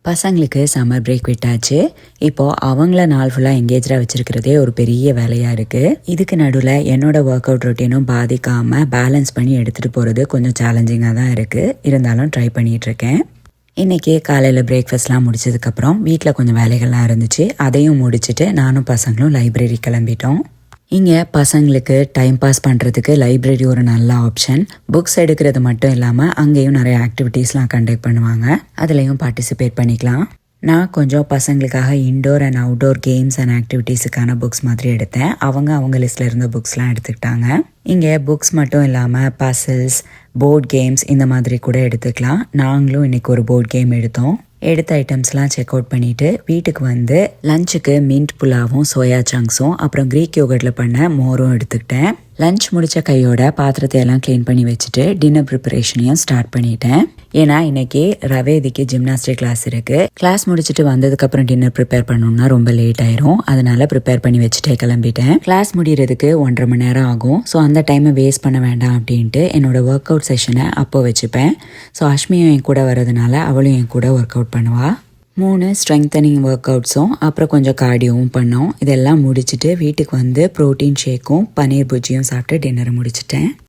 பசங்களுக்கு summer break விட்டாச்சு. இப்போது அவங்கள நாள் ஃபுல்லாக எங்கேஜாக வச்சுருக்கிறதே ஒரு பெரிய வேலையாக இருக்குது. இதுக்கு நடுவில் என்னோட ஒர்க் அவுட் ரொட்டீனும் பாதிக்காமல் பேலன்ஸ் பண்ணி எடுத்துகிட்டு போகிறது கொஞ்சம் சேலஞ்சிங்காக தான் இருக்குது. இருந்தாலும் ட்ரை பண்ணிகிட்ருக்கேன். இன்றைக்கி காலையில் பிரேக்ஃபாஸ்ட்லாம் முடிச்சதுக்கப்புறம் வீட்டில் கொஞ்சம் வேலைகள்லாம் இருந்துச்சு. அதையும் முடிச்சுட்டு நானும் பசங்களும் லைப்ரரி கிளம்பிட்டோம். இங்கே பசங்களுக்கு டைம் பாஸ் பண்ணுறதுக்கு லைப்ரரி ஒரு நல்ல ஆப்ஷன். புக்ஸ் எடுக்கிறது மட்டும் இல்லாமல் அங்கேயும் நிறைய ஆக்டிவிட்டீஸ்லாம் கண்டக்ட் பண்ணுவாங்க. அதுலேயும் பார்ட்டிசிபேட் பண்ணிக்கலாம். நான் கொஞ்சம் பசங்களுக்காக indoor and outdoor games and ஆக்டிவிட்டீஸுக்கான புக்ஸ் மாதிரி எடுத்தேன். அவங்க லிஸ்ட்டில் இருந்த புக்ஸ்லாம் எடுத்துக்கிட்டாங்க. இங்கே புக்ஸ் மட்டும் இல்லாமல் பசில்ஸ், போர்ட் கேம்ஸ் இந்த மாதிரி கூட எடுத்துக்கலாம். நாங்களும் இன்றைக்கி ஒரு போர்ட் கேம் எடுத்தோம். எடுத்த ஐட்டம்ஸ்லாம் செக் அவுட் பண்ணிவிட்டு வீட்டுக்கு வந்து லஞ்சுக்கு மின்ட் புலாவும் சோயா சங்க்ஸும் அப்புறம் க்ரீக் யோகர்ட்டில் பண்ண மோரும் எடுத்துக்கிட்டேன். லஞ்ச் முடித்த கையோட பாத்திரத்தை எல்லாம் க்ளீன் பண்ணி வச்சுட்டு டின்னர் ப்ரிப்பரேஷனையும் ஸ்டார்ட் பண்ணிட்டேன். ஏன்னா இன்றைக்கி ரவேதிக்கு ஜிம்னாஸ்டிக் கிளாஸ் இருக்குது. கிளாஸ் முடிச்சுட்டு வந்ததுக்கப்புறம் டின்னர் ப்ரிப்பேர் பண்ணணும்னா ரொம்ப லேட் ஆயிரும். அதனால ப்ரிப்பேர் பண்ணி வச்சுட்டே கிளம்பிட்டேன். கிளாஸ் முடிகிறதுக்கு 1.5 மணி நேரம் ஆகும். ஸோ அந்த டைமை வேஸ்ட் பண்ண வேண்டாம் அப்படின்ட்டு என்னோடய ஒர்க் அவுட் செஷனை அப்போ வச்சுப்பேன். ஸோ அஷ்மியும் என் கூட வர்றதுனால அவளும் என் கூட ஒர்க் அவுட் பண்ணுவாள். 3 ஸ்ட்ரெங்தனிங் ஒர்க் அவுட்ஸும் அப்புறம் கொஞ்சம் கார்டியோவும் பண்ணோம். இதெல்லாம் முடிச்சுட்டு வீட்டுக்கு வந்து ப்ரோட்டீன் ஷேக்கும் பன்னீர் புஜ்ஜியும் சாப்பிட்டு டின்னரை முடிச்சிட்டேன்.